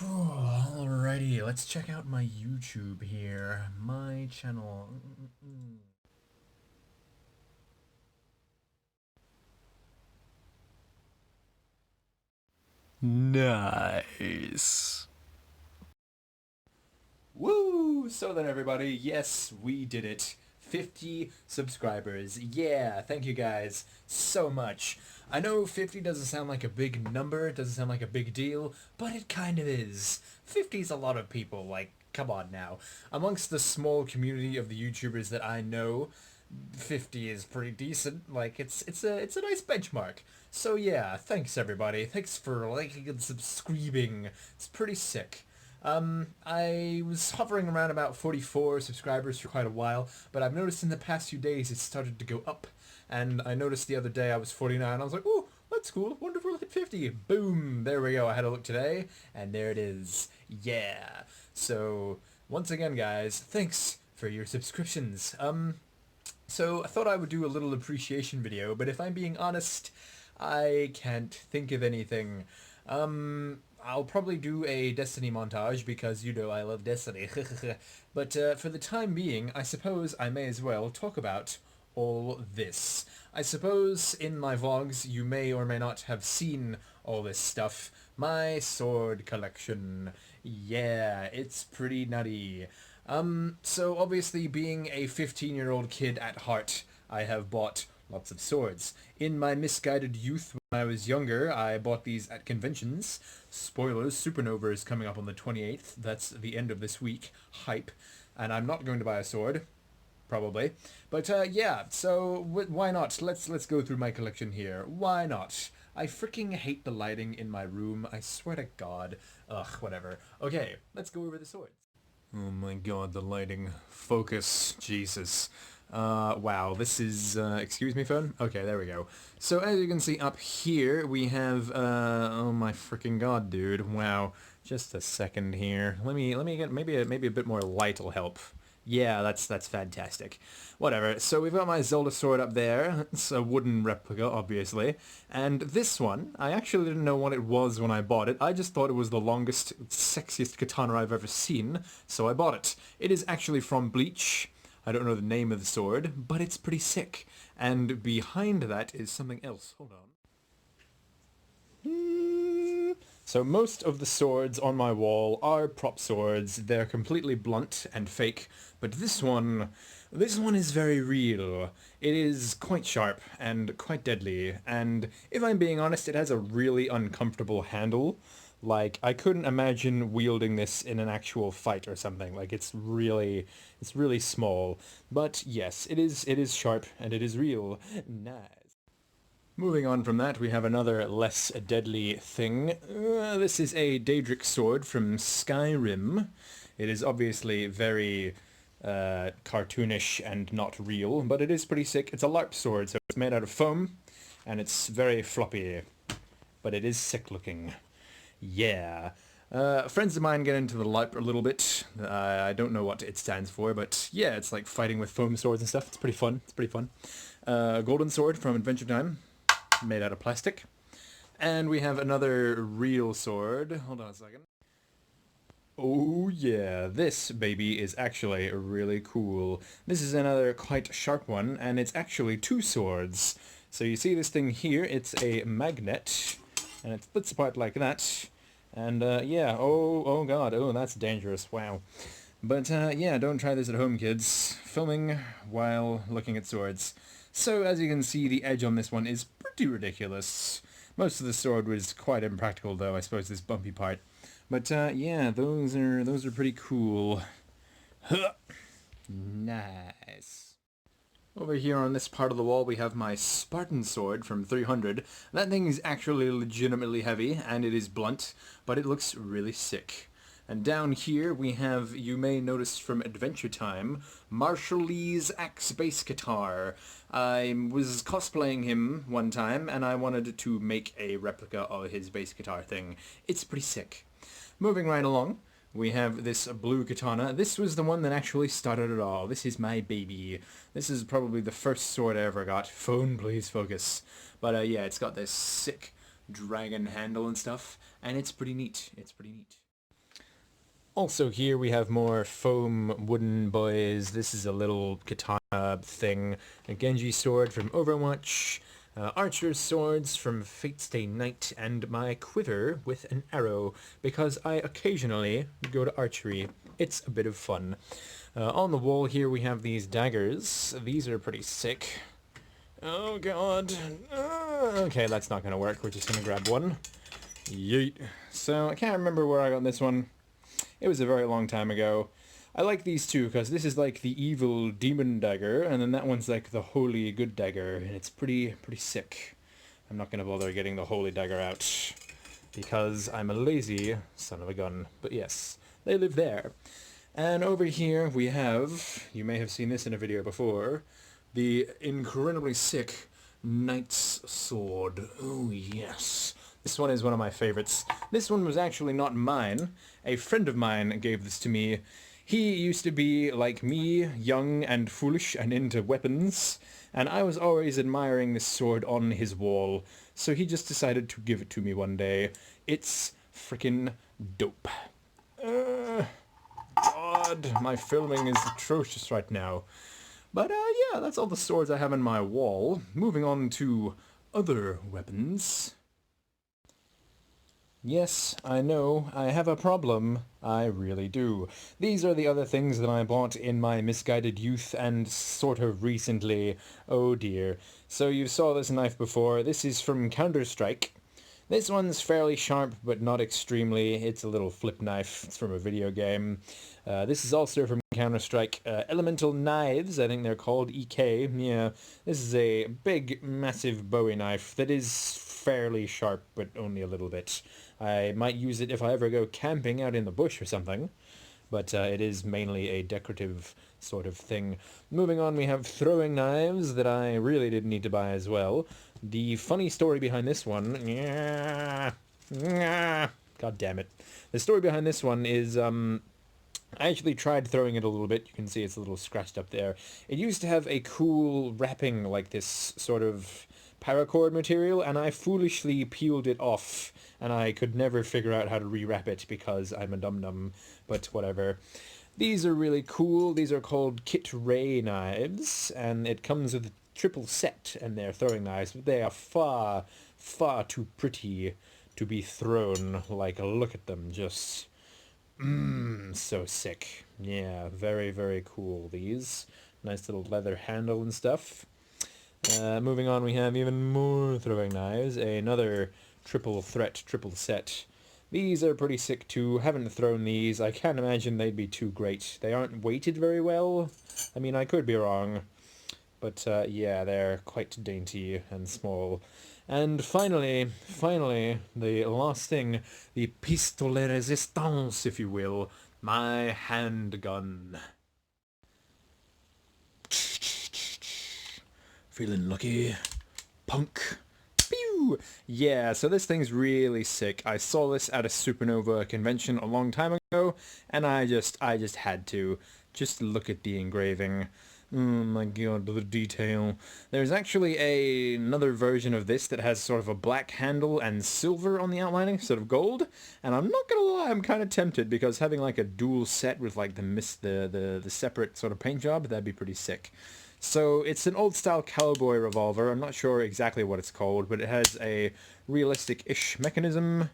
Alrighty, let's check out my YouTube here. My channel. Nice. Woo! So then everybody, yes, we did it. 50 subscribers. Yeah, thank you guys so much. I know 50 doesn't sound like a big number, it doesn't sound like a big deal, but it kind of is. 50 is a lot of people, like, come on now. Amongst the small community of the YouTubers that I know, 50 is pretty decent. Like, it's a nice benchmark. So yeah, thanks everybody. Thanks for liking and subscribing. It's pretty sick. I was hovering around about 44 subscribers for quite a while, but I've noticed in the past few days it started to go up. And I noticed the other day I was 49. I was like, oh, that's cool. Wonder if we'll hit 50. Boom. There we go. I had a look today, and there it is. Yeah. So, once again, guys, thanks for your subscriptions. So I thought I would do a little appreciation video, but if I'm being honest, I can't think of anything. I'll probably do a Destiny montage because you know I love Destiny. But for the time being, I suppose I may as well talk about all this. I suppose in my vlogs you may or may not have seen all this stuff. My sword collection. Yeah, it's pretty nutty. So obviously being a 15-year-old kid at heart, I have bought lots of swords. In my misguided youth when I was younger, I bought these at conventions. Spoilers, Supernova is coming up on the 28th. That's the end of this week. Hype. And I'm not going to buy a sword. Probably. But yeah, so why not? Let's go through my collection here. Why not? I freaking hate the lighting in my room. I swear to God. Ugh, whatever. Okay, let's go over the swords. Oh my god, the lighting. Focus. Jesus. Wow, this is, excuse me, phone? Okay, there we go. So as you can see up here, we have, oh my freaking god, dude. Wow. Just a second here. Let me get, maybe a bit more light will help. Yeah, that's fantastic. Whatever. So we've got my Zelda sword up there. It's a wooden replica, obviously. And this one, I actually didn't know what it was when I bought it. I just thought it was the longest, sexiest katana I've ever seen, so I bought it. It is actually from Bleach. I don't know the name of the sword, but it's pretty sick. And behind that is something else. Hold on. So most of the swords on my wall are prop swords. They're completely blunt and fake, but this one is very real. It is quite sharp and quite deadly, and if I'm being honest, it has a really uncomfortable handle. Like, I couldn't imagine wielding this in an actual fight or something. Like, it's really small. But yes, it is sharp and it is real. Nice. Moving on from that, we have another less deadly thing. This is a Daedric sword from Skyrim. It is obviously very cartoonish and not real, but it is pretty sick. It's a LARP sword, so it's made out of foam, and it's very floppy, but it is sick looking. Yeah. Friends of mine get into the LARP a little bit. I don't know what it stands for, but yeah, it's like fighting with foam swords and stuff. It's pretty fun. It's pretty fun. Golden sword from Adventure Time, made out of plastic. And we have another real sword. Hold on a second. Oh yeah, this baby is actually really cool. This is another quite sharp one, and it's actually two swords. So you see this thing here, it's a magnet, and it splits apart like that. And yeah, oh god, oh that's dangerous, wow. But yeah, don't try this at home, kids. Filming while looking at swords. So as you can see, the edge on this one is pretty ridiculous. Most of the sword was quite impractical though, I suppose, this bumpy part. But yeah, those are pretty cool. Nice. Over here on this part of the wall we have my Spartan sword from 300. That thing is actually legitimately heavy, and it is blunt, but it looks really sick. And down here we have, you may notice from Adventure Time, Marshall Lee's axe bass guitar. I was cosplaying him one time, and I wanted to make a replica of his bass guitar thing. It's pretty sick. Moving right along, we have this blue katana. This was the one that actually started it all. This is my baby. This is probably the first sword I ever got. Phone, please focus. But yeah, it's got this sick dragon handle and stuff, and it's pretty neat. It's pretty neat. Also here we have more foam wooden boys. This is a little katana thing. A Genji sword from Overwatch. Archer's swords from Fate's Day Night, and my quiver with an arrow, because I occasionally go to archery. It's a bit of fun. On the wall here we have these daggers. These are pretty sick. Oh god. Okay, that's not gonna work. We're just gonna grab one. Yeet. So, I can't remember where I got this one. It was a very long time ago. I like these two because this is like the evil demon dagger, and then that one's like the holy good dagger, and it's pretty sick. I'm not gonna bother getting the holy dagger out because I'm a lazy son of a gun. But yes, they live there. And over here we have, you may have seen this in a video before, the incredibly sick Knight's Sword. Oh yes. This one is one of my favorites. This one was actually not mine. A friend of mine gave this to me. He used to be, like me, young and foolish and into weapons, and I was always admiring this sword on his wall, so he just decided to give it to me one day. It's frickin' dope. God, my filming is atrocious right now. But, yeah, that's all the swords I have on my wall. Moving on to other weapons. Yes, I know, I have a problem. I really do. These are the other things that I bought in my misguided youth and sort of recently. Oh dear. So you saw this knife before. This is from Counter-Strike. This one's fairly sharp, but not extremely. It's a little flip knife. It's from a video game. This is also from Counter-Strike. Elemental Knives, I think they're called, EK. Yeah, this is a big, massive Bowie knife that is fairly sharp, but only a little bit. I might use it if I ever go camping out in the bush or something, but it is mainly a decorative sort of thing. Moving on, we have throwing knives that I really didn't need to buy as well. The funny story behind this one... God damn it. The story behind this one is... I actually tried throwing it a little bit. You can see it's a little scratched up there. It used to have a cool wrapping like this sort of paracord material, and I foolishly peeled it off, and I could never figure out how to rewrap it because I'm a dum-dum, but whatever. These are really cool. These are called Kit Ray knives, and it comes with a triple set, and they're throwing knives, but they are far, far too pretty to be thrown. Like, look at them, just... so sick. Yeah, very, very cool, these. Nice little leather handle and stuff. Moving on, we have even more throwing knives. Another triple threat, triple set. These are pretty sick too. Haven't thrown these. I can't imagine they'd be too great. They aren't weighted very well. I mean, I could be wrong. But yeah, they're quite dainty and small. And finally, the last thing, the pistolet resistance, if you will, my handgun. Feeling lucky, punk. Pew! Yeah, so this thing's really sick. I saw this at a Supernova convention a long time ago, and I just had to. Just look at the engraving. Oh my god, the detail. There's actually another version of this that has sort of a black handle and silver on the outlining, sort of gold. And I'm not gonna lie, I'm kind of tempted because having like a dual set with like the separate sort of paint job, that'd be pretty sick. So it's an old-style cowboy revolver. I'm not sure exactly what it's called, but it has a realistic-ish mechanism.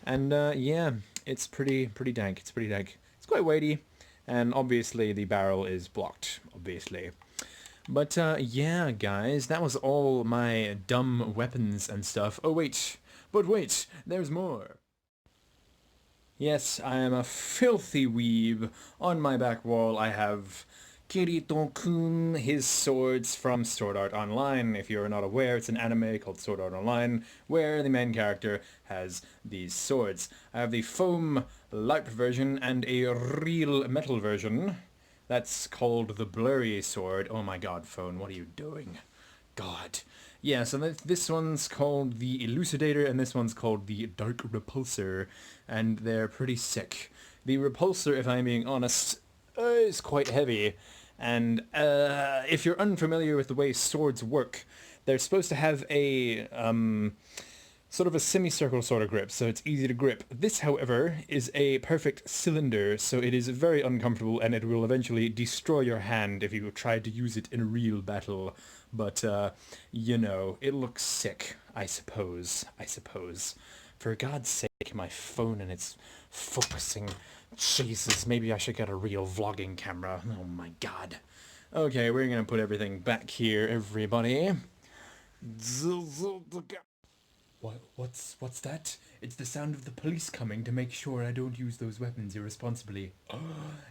And yeah, it's pretty dank. It's pretty dank. It's quite weighty. And obviously the barrel is blocked, obviously. But yeah, guys, that was all my dumb weapons and stuff. Oh wait, but wait, there's more. Yes, I am a filthy weeb. On my back wall I have Kirito-kun, his swords from Sword Art Online. If you're not aware, it's an anime called Sword Art Online, where the main character has these swords. I have the foam LARP version and a real metal version. That's called the Blurry Sword. Oh my god, phone, what are you doing? God. Yeah, so this one's called the Elucidator, and this one's called the Dark Repulsor, and they're pretty sick. The Repulsor, if I'm being honest, is quite heavy. And if you're unfamiliar with the way swords work, they're supposed to have a sort of a semicircle sort of grip, so it's easy to grip. This, however, is a perfect cylinder, so it is very uncomfortable and it will eventually destroy your hand if you try to use it in a real battle. But, you know, it looks sick, I suppose. For God's sake, my phone and it's focusing. Jesus, maybe I should get a real vlogging camera. Oh my God. Okay, we're gonna put everything back here, everybody. What's that? It's the sound of the police coming to make sure I don't use those weapons irresponsibly.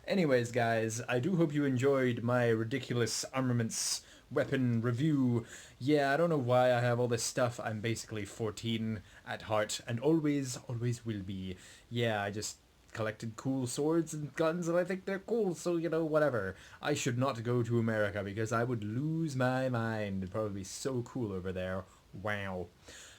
Anyways, guys, I do hope you enjoyed my ridiculous armaments weapon review. Yeah, I don't know why I have all this stuff. I'm basically 14 at heart and always will be. Yeah, I just collected cool swords and guns and I think they're cool, so you know, whatever. I should not go to America because I would lose my mind. It'd probably be so cool over there. Wow.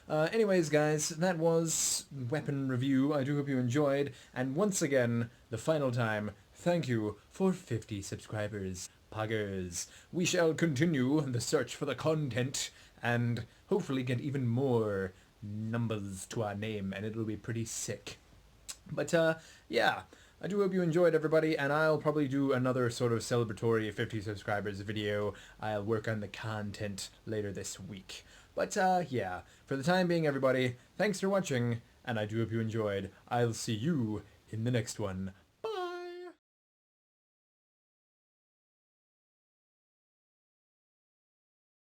Anyways, guys, that was weapon review. I do hope you enjoyed. And once again, the final time, thank you for 50 subscribers. Poggers. We shall continue the search for the content and hopefully get even more numbers to our name, and it'll be pretty sick. But, yeah, I do hope you enjoyed, everybody, and I'll probably do another sort of celebratory 50 subscribers video. I'll work on the content later this week. But, yeah, for the time being, everybody, thanks for watching, and I do hope you enjoyed. I'll see you in the next one.